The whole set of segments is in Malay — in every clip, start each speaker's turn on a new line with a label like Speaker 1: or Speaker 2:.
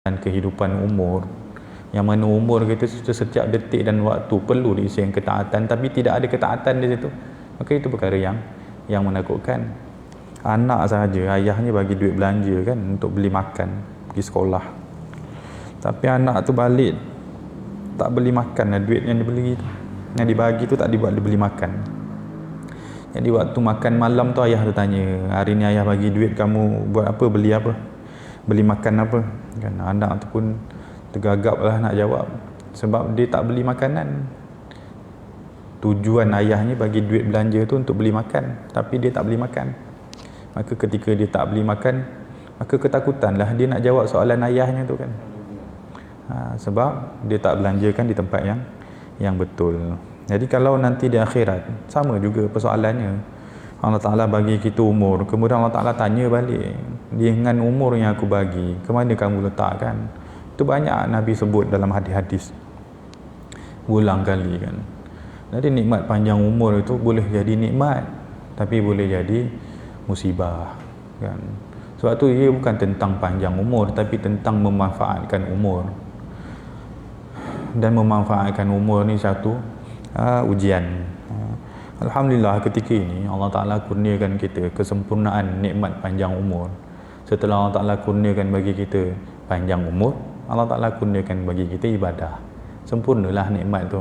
Speaker 1: dan kehidupan umur, yang mana umur kita setiap detik dan waktu perlu diisi dengan ketaatan, tapi tidak ada ketaatan di situ, maka itu perkara yang menakutkan. Anak sahaja, ayahnya bagi duit belanja kan untuk beli makan, pergi sekolah, tapi anak tu balik tak beli makan, duit yang dibeli, yang dibagi tu tak dibuat dibeli makan. Jadi waktu makan malam tu ayah tu tanya, hari ni ayah bagi duit kamu buat apa, beli apa, beli makan apa kan. Anak tu pun tergagap lah nak jawab, sebab dia tak beli makanan. Tujuan ayahnya bagi duit belanja tu untuk beli makan, tapi dia tak beli makan. Maka ketika dia tak beli makan, maka ketakutanlah dia nak jawab soalan ayahnya tu kan. Sebab dia tak belanjakan di tempat yang betul. Jadi kalau nanti di akhirat sama juga persoalannya. Allah Ta'ala bagi kita umur, kemudian Allah Ta'ala tanya balik, dengan umur yang aku bagi, ke mana kamu letakkan? Itu banyak Nabi sebut dalam hadis-hadis berulang kali kan. Jadi nikmat panjang umur itu boleh jadi nikmat, tapi boleh jadi musibah kan. Sebab tu ia bukan tentang panjang umur, tapi tentang memanfaatkan umur. Dan memanfaatkan umur ni satu ujian. Alhamdulillah ketika ini Allah Ta'ala kurniakan kita kesempurnaan nikmat panjang umur. Setelah Allah Ta'ala kurniakan bagi kita panjang umur, Allah Ta'ala kurniakan bagi kita ibadah. Sempurnalah nikmat tu.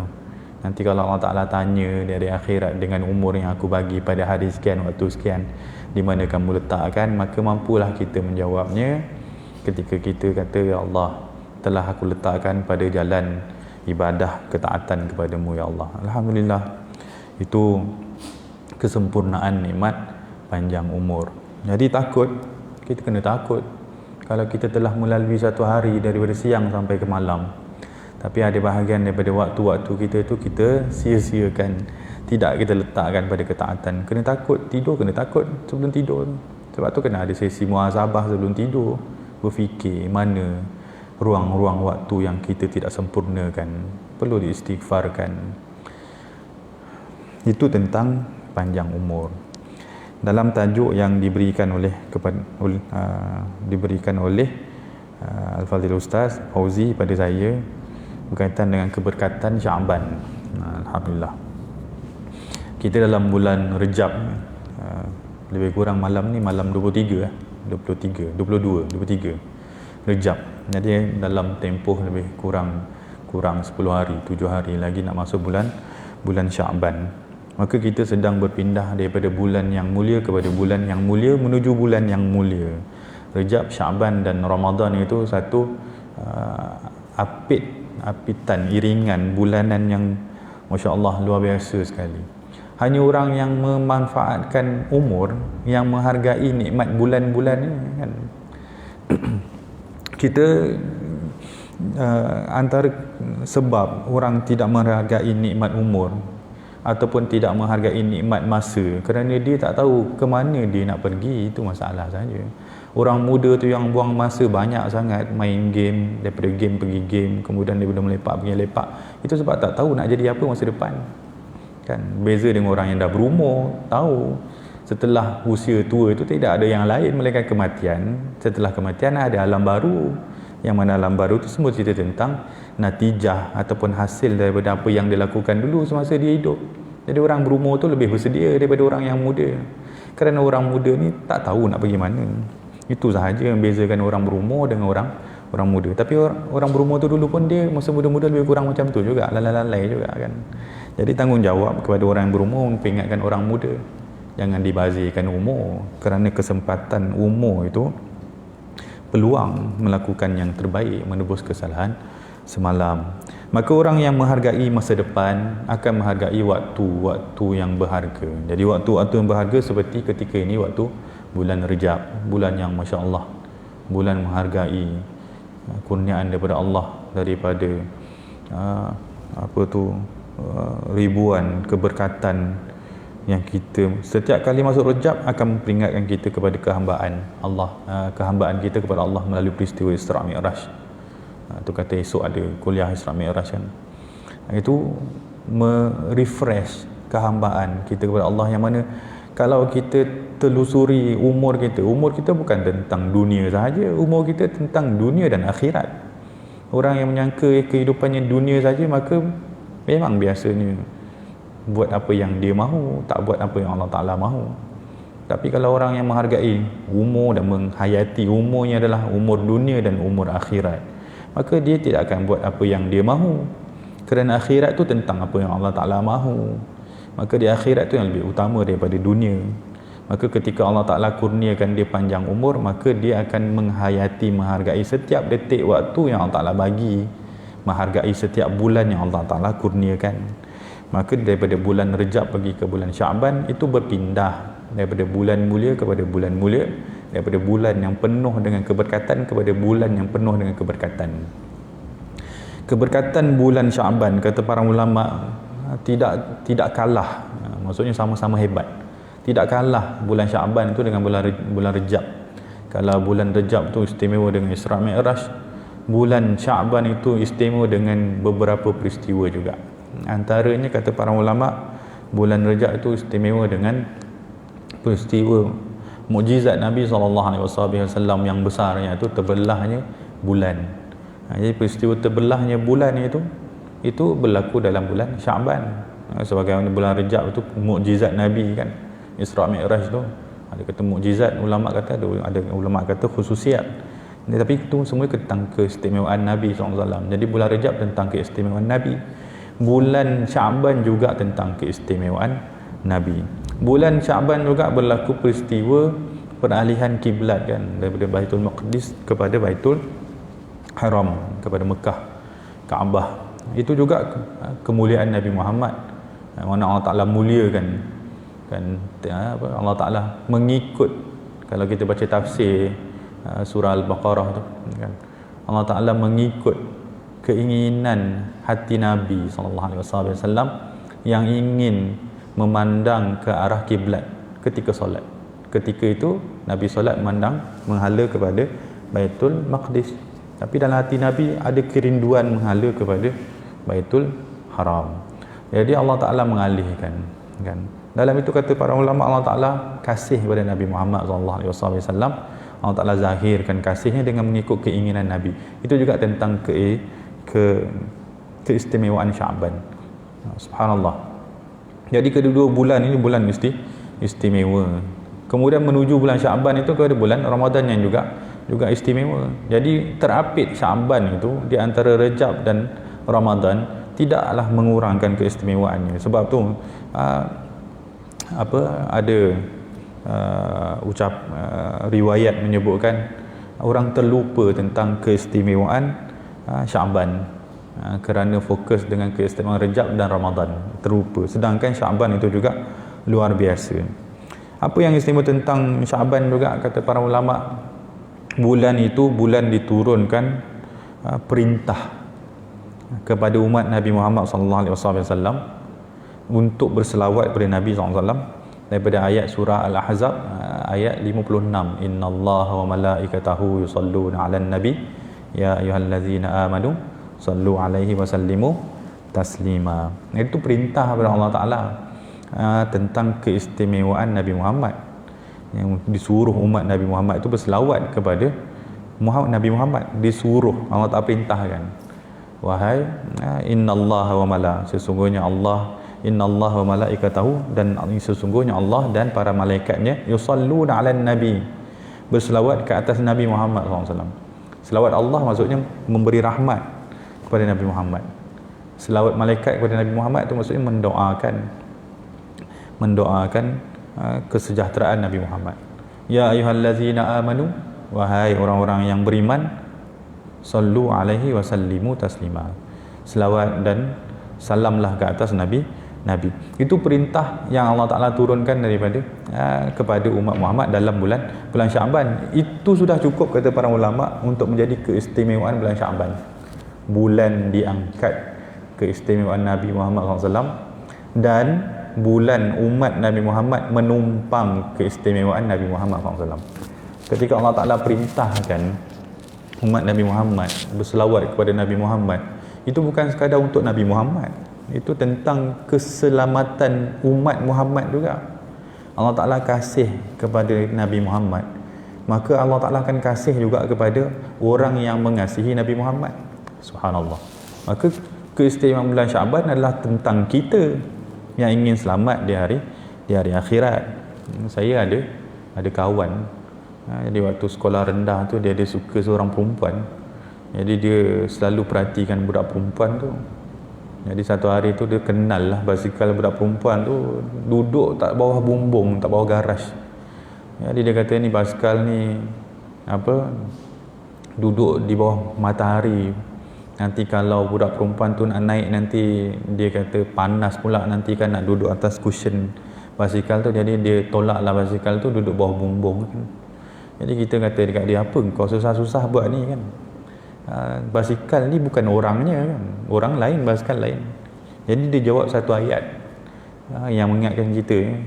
Speaker 1: Nanti kalau Allah Ta'ala tanya dari akhirat, dengan umur yang aku bagi pada hari sekian, waktu sekian, di mana kamu letakkan, maka mampulah kita menjawabnya ketika kita kata, ya Allah, telah aku letakkan pada jalan ibadah ketaatan kepadamu ya Allah. Alhamdulillah, itu kesempurnaan nikmat panjang umur. Jadi takut, kita kena takut kalau kita telah melalui satu hari daripada siang sampai ke malam, tapi ada bahagian daripada waktu-waktu kita itu kita sia-siakan, tidak kita letakkan pada ketaatan. Kena takut, tidur kena takut sebelum tidur. Sebab tu kena ada sesi muhasabah sebelum tidur, berfikir mana ruang-ruang waktu yang kita tidak sempurnakan, perlu diistighfarkan. Itu tentang panjang umur. Dalam tajuk yang diberikan oleh Al-Fadhil Ustaz Fauzi pada saya berkaitan dengan keberkatan Syaban. Alhamdulillah, kita dalam bulan Rejab, lebih kurang malam ni malam 23 Rejab. Jadi dalam tempoh lebih kurang 10 hari, 7 hari lagi nak masuk bulan Syaban. Maka kita sedang berpindah daripada bulan yang mulia kepada bulan yang mulia menuju bulan yang mulia. Rejab, Syaban dan Ramadan itu satu apitan, iringan bulanan yang Masya Allah luar biasa sekali. Hanya orang yang memanfaatkan umur, yang menghargai nikmat bulan-bulan ini kan. Kita antara sebab orang tidak menghargai nikmat umur ataupun tidak menghargai nikmat masa kerana dia tak tahu ke mana dia nak pergi, itu masalah saja. Orang muda tu yang buang masa banyak sangat main game, daripada game pergi game, kemudian daripada melepak pergi lepak. Itu sebab tak tahu nak jadi apa masa depan kan. Beza dengan orang yang dah berumur, tahu setelah usia tua itu tidak ada yang lain melainkan kematian. Setelah kematian ada alam baru, yang mana alam baru itu semua cerita tentang natijah ataupun hasil daripada apa yang dilakukan dulu semasa dia hidup. Jadi orang berumur tu lebih bersedia daripada orang yang muda, kerana orang muda ni tak tahu nak pergi mana. Itu sahaja yang bezakan orang berumur dengan orang muda. Tapi orang berumur tu dulu pun dia masa muda-muda lebih kurang macam tu juga, lalai-lalai juga kan. Jadi tanggungjawab kepada orang yang berumur memperingatkan orang muda, jangan dibazirkan umur, kerana kesempatan umur itu peluang melakukan yang terbaik, menebus kesalahan semalam. Maka orang yang menghargai masa depan akan menghargai waktu-waktu yang berharga. Jadi waktu-waktu yang berharga seperti ketika ini, waktu bulan Rejab, bulan yang Masya Allah, bulan menghargai kurniaan daripada Allah, daripada ribuan keberkatan yang kita setiap kali masuk Rejab akan memperingatkan kita kepada kehambaan Allah, kehambaan kita kepada Allah melalui peristiwa Isra' Mi'raj. Itu kata esok ada kuliah Isra' Mi'raj kan. Itu merefresh kehambaan kita kepada Allah, yang mana Kalau kita telusuri umur kita bukan tentang dunia sahaja, umur kita tentang dunia dan akhirat. Orang yang menyangka kehidupannya dunia saja, maka memang biasanya buat apa yang dia mahu, tak buat apa yang Allah Ta'ala mahu. Tapi kalau orang yang menghargai umur dan menghayati umurnya adalah umur dunia dan umur akhirat, maka dia tidak akan buat apa yang dia mahu, kerana akhirat tu tentang apa yang Allah Ta'ala mahu. Maka di akhirat tu yang lebih utama daripada dunia. Maka ketika Allah Ta'ala kurniakan dia panjang umur, maka dia akan menghayati, menghargai setiap detik waktu yang Allah Ta'ala bagi, menghargai setiap bulan yang Allah Ta'ala kurniakan. Maka daripada bulan Rejab pergi ke bulan Sya'ban, itu berpindah daripada bulan mulia kepada bulan mulia, daripada bulan yang penuh dengan keberkatan kepada bulan yang penuh dengan keberkatan. Keberkatan bulan Sya'ban, kata para ulama, tidak kalah, maksudnya sama-sama hebat. Tidak kalah bulan Sya'ban itu dengan bulan Rejab. Kalau bulan Rejab tu istimewa dengan Isra' Mi'raj, bulan Sya'ban itu istimewa dengan beberapa peristiwa juga. Antaranya, kata para ulama, bulan Rejab itu istimewa dengan peristiwa mukjizat Nabi SAW yang besar, iaitu terbelahnya bulan. Jadi peristiwa terbelahnya bulan itu berlaku dalam bulan Sya'ban. Sebagaimana bulan Rejab itu mukjizat Nabi kan, Isra' Mi'raj tu. Ada kata mukjizat, ulama kata ada ulama kata khususiat. Tapi itu semua tentang keistimewaan Nabi SAW. Jadi bulan Rejab tentang keistimewaan Nabi. Bulan Sya'ban juga tentang keistimewaan Nabi. Bulan Sya'ban juga berlaku peristiwa peralihan kiblat kan, daripada Baitul Maqdis kepada Baitul Haram, kepada Mekah, Kaabah. Itu juga kemuliaan Nabi Muhammad, mana Allah Ta'ala muliakan kan. Allah Ta'ala mengikut, kalau kita baca tafsir surah Al-Baqarah tu kan, Allah Ta'ala mengikut keinginan hati Nabi SAW yang ingin memandang ke arah kiblat ketika solat. Ketika itu Nabi solat memandang, menghala kepada Baitul Maqdis. Tapi dalam hati Nabi ada kerinduan menghala kepada Baitul Haram. Jadi Allah Ta'ala mengalihkan kan. Dalam itu kata para ulama, Allah Ta'ala kasih kepada Nabi Muhammad SAW. Allah Ta'ala zahirkan kasihnya dengan mengikut keinginan Nabi. Itu juga tentang keistimewaan Sya'ban. Subhanallah. Jadi kedua bulan ini bulan mesti istimewa. Kemudian menuju bulan Sya'ban itu kepada bulan Ramadan yang juga istimewa. Jadi terapit Sya'ban itu di antara Rejab dan Ramadan tidaklah mengurangkan keistimewaannya. Sebab tu ada riwayat menyebutkan orang terlupa tentang keistimewaan Sya'ban kerana fokus dengan keistimewaan Rejab dan Ramadan, terlupa. Sedangkan Sya'ban itu juga luar biasa. Apa yang istimewa tentang Sya'ban juga, kata para ulama, bulan itu bulan diturunkan perintah kepada umat Nabi Muhammad SAW untuk berselawat kepada Nabi SAW, daripada ayat surah Al-Ahzab ayat 56, innallaha wa malaikatahu yusalluna 'alan nabi ya ayyuhallazina amanu sallu alaihi wa sallimu taslima. Itu perintah kepada Allah Ta'ala tentang keistimewaan Nabi Muhammad, yang disuruh umat Nabi Muhammad itu berselawat kepada Nabi Muhammad. Disuruh, Allah Ta'ala perintahkan, wahai innallaha wa sesungguhnya Allah, innallaha wa malaikatahu, dan sesungguhnya Allah dan para malaikatnya, yusalluna 'alan nabi, berselawat ke atas Nabi Muhammad SAW. Selawat Allah maksudnya memberi rahmat kepada Nabi Muhammad. Selawat malaikat kepada Nabi Muhammad itu maksudnya mendoakan kesejahteraan Nabi Muhammad. Ya ayyuhallazina amanu, wahai orang-orang yang beriman, sallu alaihi wa sallimu taslima, selawat dan salamlah ke atas Nabi. Itu perintah yang Allah Ta'ala turunkan daripada kepada umat Muhammad dalam bulan Sya'ban. Itu sudah cukup, kata para ulama, untuk menjadi keistimewaan bulan Sya'ban. Bulan diangkat keistimewaan Nabi Muhammad SAW, dan bulan umat Nabi Muhammad menumpang keistimewaan Nabi Muhammad SAW. Ketika Allah Ta'ala perintahkan umat Nabi Muhammad berselawat kepada Nabi Muhammad, itu bukan sekadar untuk Nabi Muhammad, itu tentang keselamatan umat Muhammad juga. Allah Ta'ala kasih kepada Nabi Muhammad, maka Allah Ta'ala akan kasih juga kepada orang yang mengasihi Nabi Muhammad. Subhanallah. Maka keistimewaan bulan Syaban adalah tentang kita yang ingin selamat di hari akhirat. Saya ada kawan, jadi waktu sekolah rendah tu dia suka seorang perempuan. Jadi dia selalu perhatikan budak perempuan tu. Jadi satu hari tu dia kenal lah basikal budak perempuan tu duduk tak bawah bumbung, tak bawah garaj. Jadi dia kata ni basikal ni duduk di bawah matahari. Nanti kalau budak perempuan tu nak naik, nanti dia kata panas pula, nanti kan nak duduk atas cushion basikal tu. Jadi dia tolaklah basikal tu duduk bawah bumbung kan. Jadi kita kata dekat dia, apa kau susah-susah buat ni kan? Basikal ni bukan orangnya kan, orang lain, basikal lain. Jadi dia jawab satu ayat yang mengingatkan kita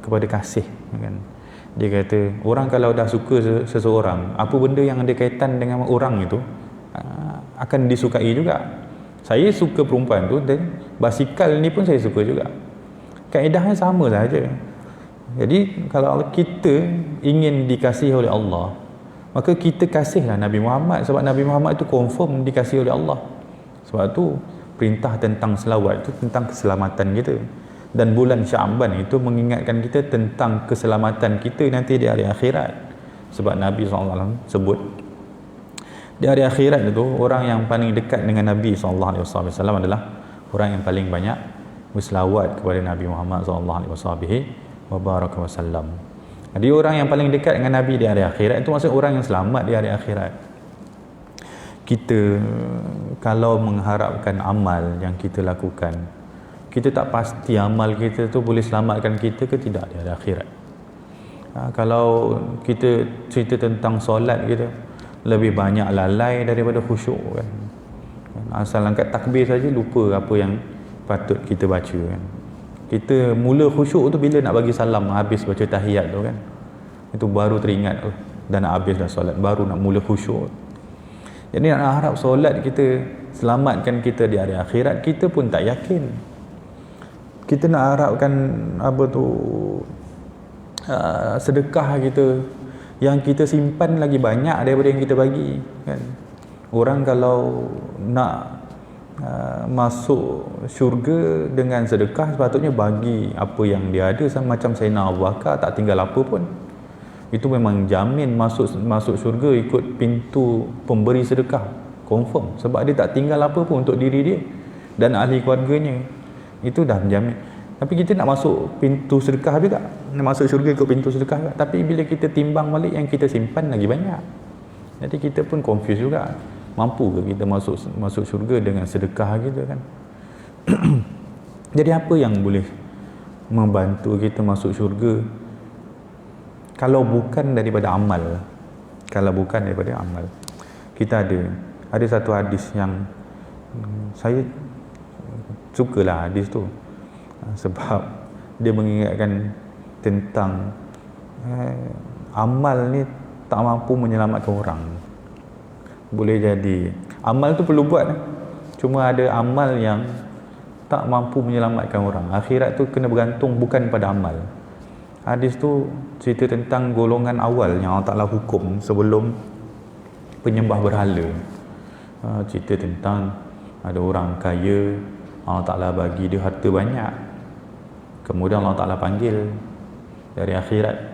Speaker 1: kepada kasih kan. Dia kata orang kalau dah suka seseorang, apa benda yang ada kaitan dengan orang itu akan disukai juga. Saya suka perempuan tu dan basikal ni pun saya suka juga. Kaedahnya sama saja. Jadi kalau kita ingin dikasihi oleh Allah, maka kita kasihlah Nabi Muhammad, sebab Nabi Muhammad itu confirm dikasihi oleh Allah. Sebab tu perintah tentang selawat itu tentang keselamatan kita. Dan bulan Syaban itu mengingatkan kita tentang keselamatan kita nanti di hari akhirat. Sebab Nabi SAW sebut di hari akhirat itu orang yang paling dekat dengan Nabi SAW adalah orang yang paling banyak berselawat kepada Nabi Muhammad SAW. Jadi orang yang paling dekat dengan Nabi di hari akhirat itu maksud orang yang selamat di hari akhirat. Kita kalau mengharapkan amal yang kita lakukan, kita tak pasti amal kita tu boleh selamatkan kita ke tidak di hari akhirat. Kalau kita cerita tentang solat kita, lebih banyak lalai daripada khusyuk kan. Asal angkat takbir saja lupa apa yang patut kita baca kan. Kita mula khusyuk tu bila nak bagi salam, habis baca tahiyat tu kan, itu baru teringat dah nak habis dah solat, baru nak mula khusyuk. Jadi nak harap solat kita selamatkan kita di hari akhirat, kita pun tak yakin. Kita nak harapkan sedekah kita yang kita simpan lagi banyak daripada yang kita bagi kan. Orang kalau nak masuk syurga dengan sedekah, sepatutnya bagi apa yang dia ada, sama macam Sayyidina Abu Bakar tak tinggal apa pun. Itu memang jamin masuk syurga ikut pintu pemberi sedekah, confirm, sebab dia tak tinggal apa pun untuk diri dia dan ahli keluarganya. Itu dah menjamin. Tapi kita nak masuk pintu sedekah juga, nak masuk syurga ikut pintu sedekah juga. Tapi bila kita timbang balik, yang kita simpan lagi banyak. Jadi kita pun confuse juga. Mampu ke kita masuk syurga dengan sedekah kita kan? Jadi apa yang boleh membantu kita masuk syurga kalau bukan daripada amal? Kalau bukan daripada amal, kita ada satu hadis yang saya sukalah hadis tu, sebab dia mengingatkan tentang amal ni tak mampu menyelamatkan orang. Boleh jadi amal tu perlu buat, cuma ada amal yang tak mampu menyelamatkan orang. Akhirat tu kena bergantung bukan pada amal. Hadis tu cerita tentang golongan awal yang Allah Ta'ala hukum sebelum penyembah berhala. Cerita tentang ada orang kaya, Allah Ta'ala bagi dia harta banyak, kemudian Allah Ta'ala panggil dari akhirat.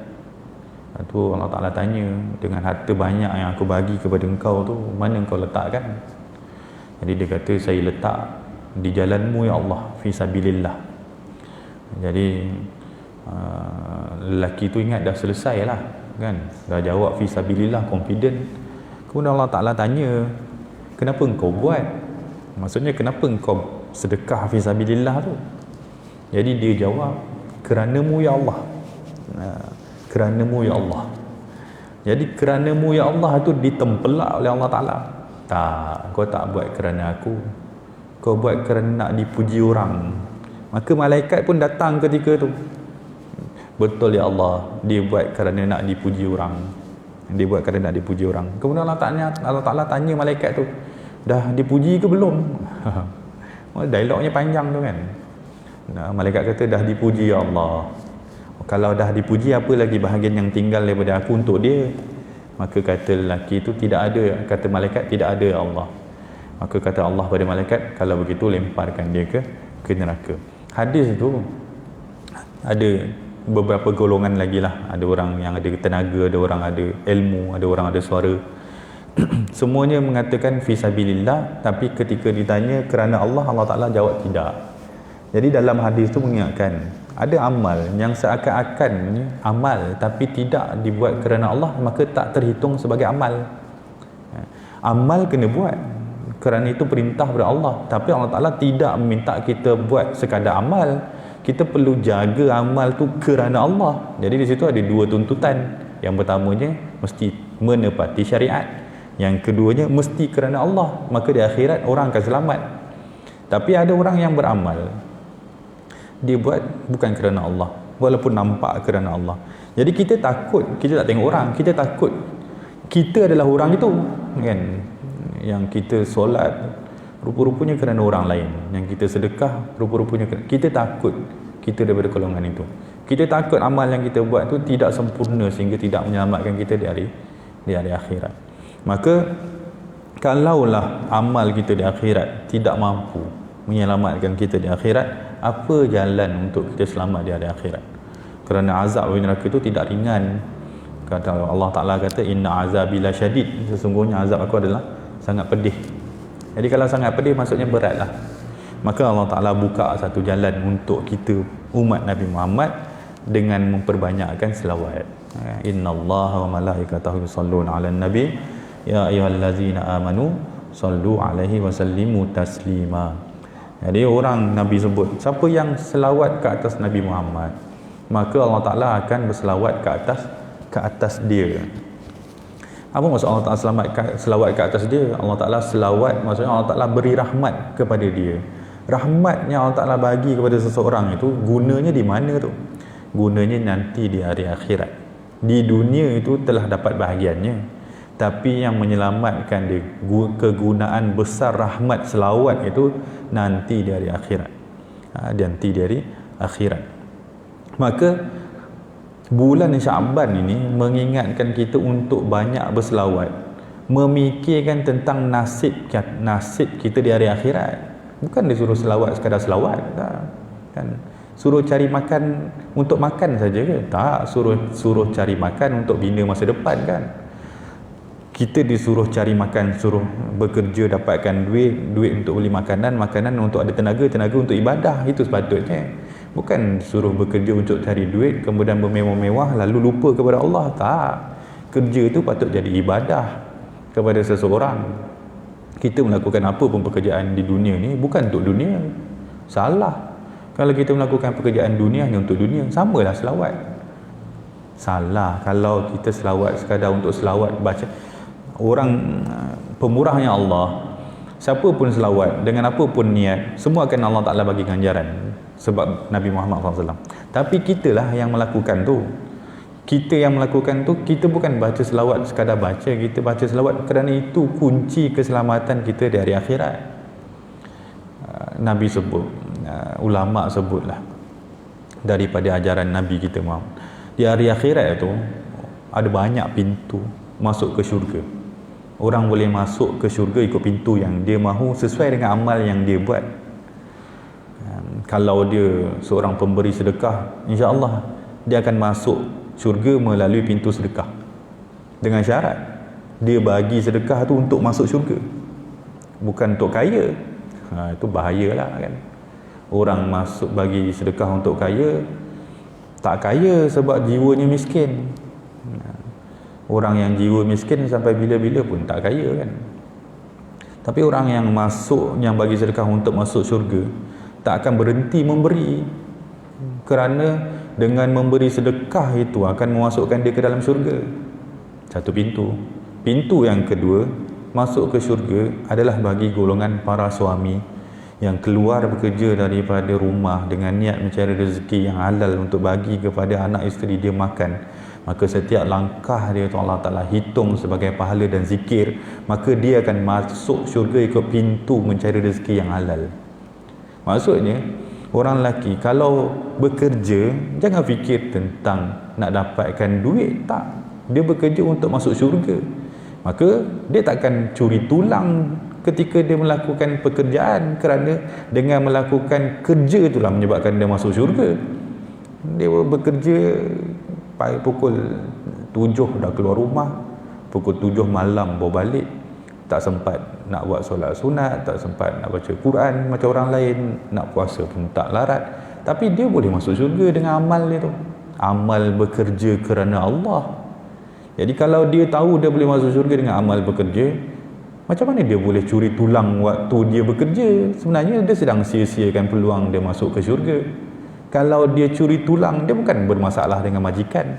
Speaker 1: Tu Allah Ta'ala tanya, dengan harta banyak yang aku bagi kepada engkau tu, mana engkau letakkan? Jadi dia kata, saya letak di jalanmu ya Allah, fi sabilillah. Jadi lelaki tu ingat dah selesai lah kan, dah jawab fi sabilillah, confident. Kemudian Allah Ta'ala tanya, kenapa engkau buat? Maksudnya kenapa engkau sedekah fi sabilillah tu? Jadi dia jawab, keranamu ya Allah. Keranamu ya Allah. Jadi keranamu ya Allah tu ditempelak oleh Allah Ta'ala. Tak, kau tak buat kerana aku, kau buat kerana nak dipuji orang. Maka malaikat pun datang ketika tu. Betul ya Allah, dia buat kerana nak dipuji orang. Dia buat kerana nak dipuji orang. Kemudian Allah Ta'ala tanya malaikat tu, dah dipuji ke belum? Dialognya panjang tu kan. Malaikat kata, dah dipuji ya Allah. Kalau dah dipuji, apa lagi bahagian yang tinggal daripada aku untuk dia? Maka kata lelaki itu, tidak ada, kata malaikat, tidak ada Allah. Maka kata Allah pada malaikat, kalau begitu lemparkan dia ke neraka. Hadis itu ada beberapa golongan lagi lah. Ada orang yang ada tenaga, ada orang ada ilmu, ada orang ada suara. Semuanya mengatakan fisabilillah, tapi ketika ditanya kerana Allah, Allah Ta'ala jawab tidak. Jadi dalam hadis itu mengingatkan, ada amal yang seakan-akan amal tapi tidak dibuat kerana Allah, maka tak terhitung sebagai amal. Amal kena buat kerana itu perintah daripada Allah, tapi Allah Ta'ala tidak meminta kita buat sekadar amal. Kita perlu jaga amal tu kerana Allah. Jadi di situ ada dua tuntutan. Yang pertamanya mesti menepati syariat, yang keduanya mesti kerana Allah. Maka di akhirat orang akan selamat. Tapi ada orang yang beramal, dia buat bukan kerana Allah, walaupun nampak kerana Allah. Jadi kita takut, kita tak tengok orang, kita takut kita adalah orang itu, kan? Yang kita solat rupa-rupanya kerana orang lain, yang kita sedekah rupa-rupanya kita takut kita daripada golongan itu. Kita takut amal yang kita buat tu tidak sempurna sehingga tidak menyelamatkan kita di hari akhirat. Maka kalaulah amal kita di akhirat tidak mampu menyelamatkan kita di akhirat, apa jalan untuk kita selamat di hari akhirat? Kerana azab di neraka itu tidak ringan. Kata Allah Ta'ala, kata inna azabi la syadid, sesungguhnya azab aku adalah sangat pedih. Jadi kalau sangat pedih maksudnya beratlah. Maka Allah Ta'ala buka satu jalan untuk kita umat Nabi Muhammad dengan memperbanyakkan selawat. Inna Allah wa malaikatahu yusalluna ala nabi ya ayyuhallazina amanu sallu alaihi wa sallimu taslima. Jadi orang Nabi sebut, siapa yang selawat ke atas Nabi Muhammad, maka Allah Ta'ala akan berselawat ke atas dia. Apa maksud Allah Ta'ala selawat ke atas dia? Allah Ta'ala selawat, maksudnya Allah Ta'ala beri rahmat kepada dia. Rahmat yang Allah Ta'ala bagi kepada seseorang itu, gunanya di mana tu? Gunanya nanti di hari akhirat. Di dunia itu telah dapat bahagiannya, tapi yang menyelamatkan dia, kegunaan besar rahmat selawat itu nanti di hari akhirat. Nanti di hari akhirat. Maka bulan Syaban ini mengingatkan kita untuk banyak berselawat, memikirkan tentang nasib kita di hari akhirat. Bukan disuruh selawat sekadar selawat, tak, kan? Suruh cari makan untuk makan saja ke? Tak, suruh cari makan untuk bina masa depan, kan? Kita disuruh cari makan, suruh bekerja dapatkan duit untuk beli makanan untuk ada tenaga untuk ibadah. Itu sepatutnya. Bukan suruh bekerja untuk cari duit kemudian bermewah-mewah lalu lupa kepada Allah. Tak. Kerja itu patut jadi ibadah kepada seseorang. Kita melakukan apa pun pekerjaan di dunia ni bukan untuk dunia. Salah. Kalau kita melakukan pekerjaan dunia hanya untuk dunia, samalah selawat. Salah kalau kita selawat sekadar untuk selawat baca. Orang pemurahnya Allah, siapa pun selawat dengan apa pun niat, semua akan Allah Ta'ala bagi ganjaran sebab Nabi Muhammad SAW. Tapi kitalah yang melakukan tu. Kita yang melakukan tu, kita bukan baca selawat sekadar baca, kita baca selawat kerana itu kunci keselamatan kita di hari akhirat. Nabi sebut, ulama sebutlah daripada ajaran Nabi kita Muhammad, di hari akhirat itu ada banyak pintu masuk ke syurga. Orang boleh masuk ke syurga ikut pintu yang dia mahu sesuai dengan amal yang dia buat. Kalau dia seorang pemberi sedekah, insya-Allah dia akan masuk syurga melalui pintu sedekah. Dengan syarat dia bagi sedekah tu untuk masuk syurga, bukan untuk kaya. Itu bahayalah, kan? Orang masuk bagi sedekah untuk kaya, tak kaya sebab jiwanya miskin. Orang yang jiwa miskin sampai bila-bila pun tak kaya, kan? Tapi orang yang bagi sedekah untuk masuk syurga tak akan berhenti memberi, kerana dengan memberi sedekah itu akan memasukkan dia ke dalam syurga. Satu pintu. Pintu yang kedua masuk ke syurga adalah bagi golongan para suami yang keluar bekerja daripada rumah dengan niat mencari rezeki yang halal untuk bagi kepada anak isteri dia makan. Maka setiap langkah dia tu Allah Ta'ala hitung sebagai pahala dan zikir. Maka dia akan masuk syurga ikut pintu mencari rezeki yang halal. Maksudnya Orang lelaki kalau bekerja, jangan fikir tentang nak dapatkan duit, tak. Dia bekerja untuk masuk syurga. Maka dia takkan curi tulang ketika dia melakukan pekerjaan, kerana dengan melakukan kerja itulah menyebabkan dia masuk syurga. Dia bekerja pukul 7 dah keluar rumah, pukul 7 malam bawa balik, tak sempat nak buat solat sunat, tak sempat nak baca Quran macam orang lain, nak puasa pun tak larat, tapi dia boleh masuk syurga dengan amal dia tu. Amal bekerja kerana Allah. Jadi kalau dia tahu dia boleh masuk syurga dengan amal bekerja, macam mana dia boleh curi tulang waktu dia bekerja? Sebenarnya dia sedang sia-siakan peluang dia masuk ke syurga. Kalau dia curi tulang, dia bukan bermasalah dengan majikan,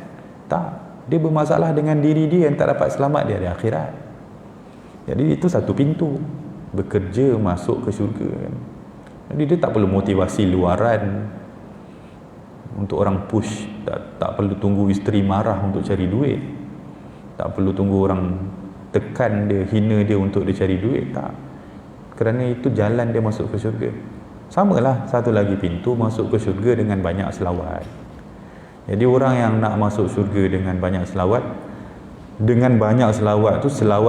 Speaker 1: tak, dia bermasalah dengan diri dia yang tak dapat selamat di hari akhirat. Jadi itu satu pintu, bekerja masuk ke syurga kan. Jadi dia tak perlu motivasi luaran untuk orang push, tak perlu tunggu isteri marah untuk cari duit, tak perlu tunggu orang tekan dia, hina dia untuk dia cari duit, tak. Kerana itu jalan dia masuk ke syurga. Samalah satu lagi pintu masuk ke syurga dengan banyak selawat. Jadi orang yang nak masuk syurga dengan banyak selawat, dengan banyak selawat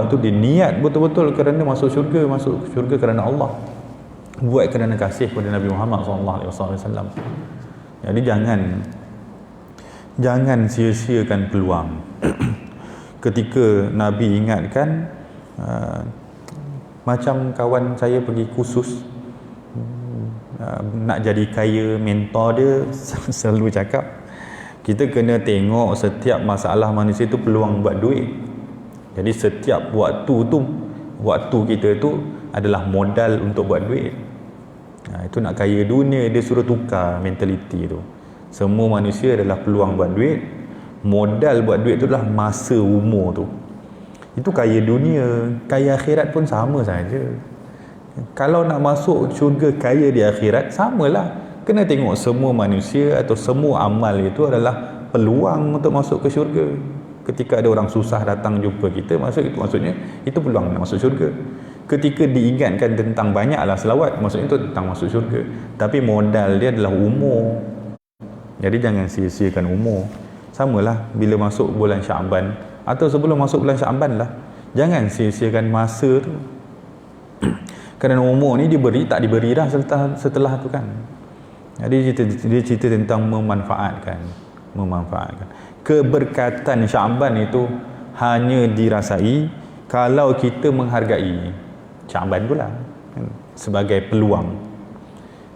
Speaker 1: tu dia niat betul-betul kerana masuk syurga kerana Allah, buat kerana kasih kepada Nabi Muhammad SAW. Jadi jangan sia-siakan peluang. Ketika Nabi ingatkan, macam kawan saya pergi kursus, nak jadi kaya, mentor dia selalu cakap, kita kena tengok setiap masalah manusia tu peluang buat duit. Jadi setiap waktu kita tu adalah modal untuk buat duit. Itu nak kaya dunia, dia suruh tukar mentaliti tu. Semua manusia adalah peluang buat duit. Modal buat duit tu adalah masa umur tu. Itu kaya dunia, kaya akhirat pun sama saja. Kalau nak masuk syurga kaya di akhirat, samalah. Kena tengok semua manusia atau semua amal itu adalah peluang untuk masuk ke syurga. Ketika ada orang susah datang jumpa kita, maksudnya itu peluang nak masuk syurga. Ketika diingatkan tentang banyaklah selawat, maksudnya itu tentang masuk syurga. Tapi modal dia adalah umur. Jadi jangan sia-siakan umur. Samalah bila masuk bulan Syaban atau sebelum masuk bulan Syaban lah, jangan sia-siakan masa tu. Kerana umur ni tak diberi dah setelah tu kan. Jadi dia cerita tentang memanfaatkan. Keberkatan Syaban itu hanya dirasai kalau kita menghargai Syaban tu lah kan, sebagai peluang.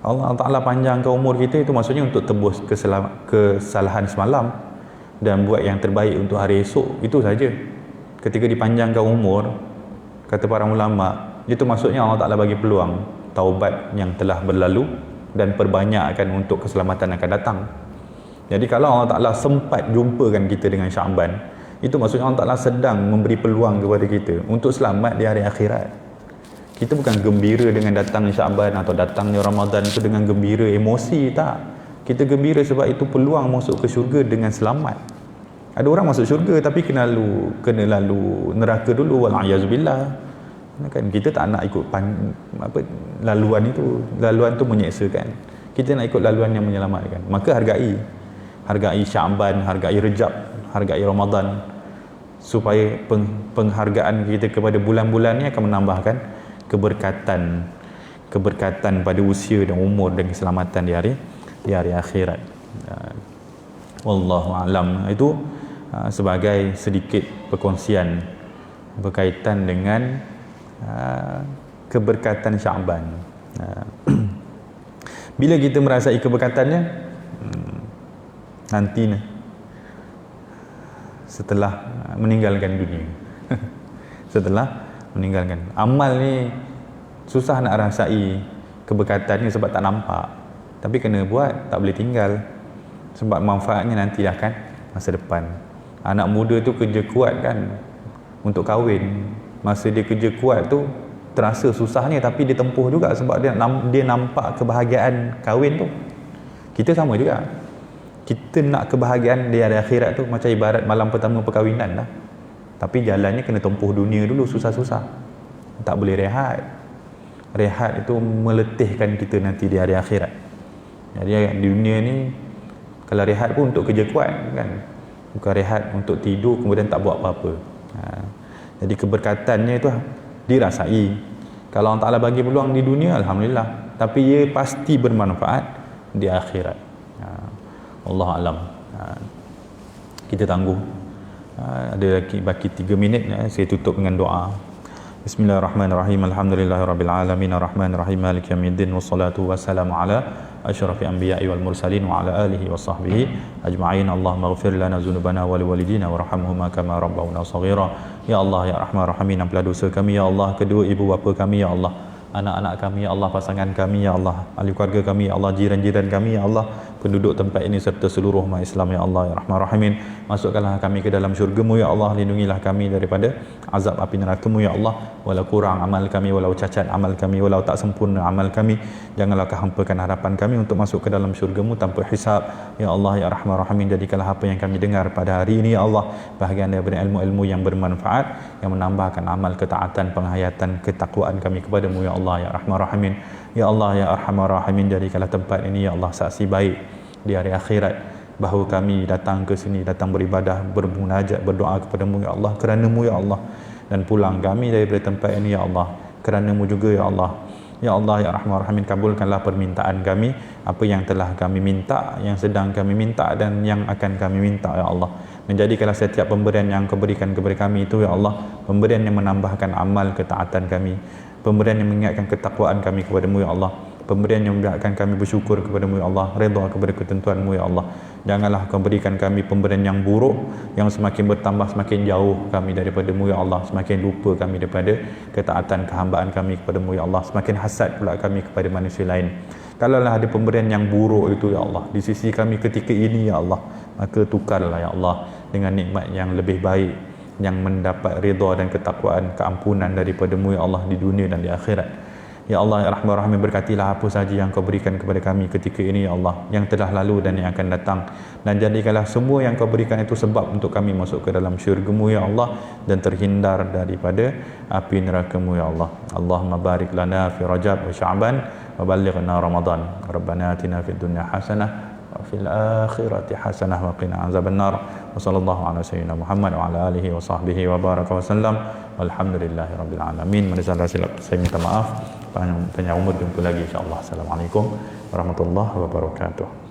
Speaker 1: Allah Ta'ala panjangkan umur kita, itu maksudnya untuk tebus kesalahan semalam dan buat yang terbaik untuk hari esok. Itu saja. Ketika dipanjangkan umur, kata para ulama, itu maksudnya Allah Ta'ala bagi peluang taubat yang telah berlalu dan perbanyakkan untuk keselamatan akan datang. Jadi kalau Allah Ta'ala sempat jumpakan kita dengan Syaban, itu maksudnya Allah Ta'ala sedang memberi peluang kepada kita untuk selamat di hari akhirat. Kita bukan gembira dengan datangnya Syaban atau datangnya Ramadan itu dengan gembira emosi, tak. Kita gembira sebab itu peluang masuk ke syurga dengan selamat. Ada orang masuk syurga tapi kena lalu neraka dulu, wal'ayazubillah. Kan kita tak nak ikut laluan itu. Laluan tu menyeksakan. Kita nak ikut laluan yang menyelamatkan. Maka hargai Syaban, hargai Rejab, hargai Ramadan, supaya penghargaan kita kepada bulan-bulan ni akan menambahkan keberkatan pada usia dan umur dan keselamatan di hari akhirat. Wallahu alam. Itu sebagai sedikit perkongsian berkaitan dengan keberkatan Syaban. Bila kita merasai keberkatannya, nanti setelah meninggalkan dunia. Setelah meninggalkan. Amal ni susah nak rasai keberkatannya sebab tak nampak. Tapi kena buat, tak boleh tinggal. Sebab manfaatnya nanti akan masa depan. Anak muda tu kerja kuat kan untuk kahwin. Masa dia kerja kuat tu terasa susahnya, tapi dia tempuh juga sebab dia nampak kebahagiaan kahwin tu. Kita sama juga. Kita nak kebahagiaan di hari akhirat tu macam ibarat malam pertama perkahwinan lah. Tapi jalannya kena tempuh dunia dulu susah-susah. Tak boleh rehat. Rehat itu meletihkan kita nanti di hari akhirat. Jadi di dunia ni kalau rehat pun untuk kerja kuat kan, bukan rehat untuk tidur kemudian tak buat apa-apa. Jadi keberkatannya itu dirasai. Kalau Allah Ta'ala bagi peluang di dunia, alhamdulillah, tapi ia pasti bermanfaat di akhirat. Allah alam. Kita tangguh. Ada lagi baki 3 minit, saya tutup dengan doa. Bismillahirrahmanirrahim. Alhamdulillahirabbil alamin arrahmanirrahim maliki yaumiddin wassalatu wassalamu ala asyrafil anbiya'i wal mursalin wa ala alihi washabbihi ajma'in. Allahumma ighfir lana dzunubana wa liwalidina warhamhuma kama rabbawna shaghira. Ya Allah ya Rahman Rahimin, ampunilah dosa kami ya Allah, kedua ibu bapa kami ya Allah, anak-anak kami ya Allah, pasangan kami ya Allah, ahli keluarga kami ya Allah, jiran-jiran kami ya Allah, penduduk tempat ini serta seluruh umat Islam ya Allah ya Rahman Rahimin. Masukkanlah kami ke dalam syurga-Mu ya Allah, lindungilah kami daripada azab api neraka-Mu ya Allah. Walau kurang amal kami, walau cacat amal kami, walau tak sempurna amal kami, janganlah Kau hampakan harapan kami untuk masuk ke dalam syurga-Mu tanpa hisab ya Allah ya Rahman Rahimin. Jadikanlah apa yang kami dengar pada hari ini ya Allah bahagian daripada ilmu-ilmu yang bermanfaat, yang menambahkan amal ketaatan, penghayatan, ketakwaan kami kepada-Mu ya Allah ya Rahman Rahimin. Ya Allah ya Arhamar Rahimin, jadikanlah tempat ini ya Allah saksi baik di hari akhirat bahawa kami datang ke sini, datang beribadah, bermunajat, berdoa kepada-Mu ya Allah, kerana-Mu ya Allah, dan pulang kami daripada tempat ini ya Allah kerana-Mu juga ya Allah. Ya Allah ya Rahman Rahimin, kabulkanlah permintaan kami, apa yang telah kami minta, yang sedang kami minta, dan yang akan kami minta ya Allah. Menjadikanlah setiap pemberian yang Kau berikan kepada kami itu ya Allah, pemberian yang menambahkan amal ketaatan kami, pemberian yang mengingatkan ketakwaan kami kepada-Mu ya Allah, pemberian yang membuatkan kami bersyukur kepada-Mu ya Allah, redha kepada ketentuan-Mu ya Allah. Janganlah Kau berikan kami pemberian yang buruk, yang semakin bertambah semakin jauh kami daripada-Mu ya Allah, semakin lupa kami daripada ketaatan kehambaan kami kepada-Mu ya Allah, semakin hasad pula kami kepada manusia lain. Kalaulah ada pemberian yang buruk itu ya Allah di sisi kami ketika ini ya Allah, maka tukarlah ya Allah dengan nikmat yang lebih baik, yang mendapat redha dan ketakwaan, keampunan daripada-Mu ya Allah di dunia dan di akhirat. Ya Allah ya Rahman Rahim, berkatilah apa sahaja yang Kau berikan kepada kami ketika ini ya Allah, yang telah lalu dan yang akan datang, dan jadikanlah semua yang Kau berikan itu sebab untuk kami masuk ke dalam syurga-Mu ya Allah, dan terhindar daripada api neraka-Mu ya Allah. Allahumma barik lana fi Rajab wa Sya'ban wa ballighna Ramadan. Rabbana atina fid dunya hasanah wa fil akhirati hasanah wa qina azabannar. Wa sallallahu ala sayyidina Muhammad wa ala alihi wa sahbihi wa baraka wa sallam. Walhamdulillahi rabbil alamin. Mana salah silap saya minta maaf. Panjang umur, jumpa lagi insya-Allah. Assalamualaikum warahmatullahi wabarakatuh.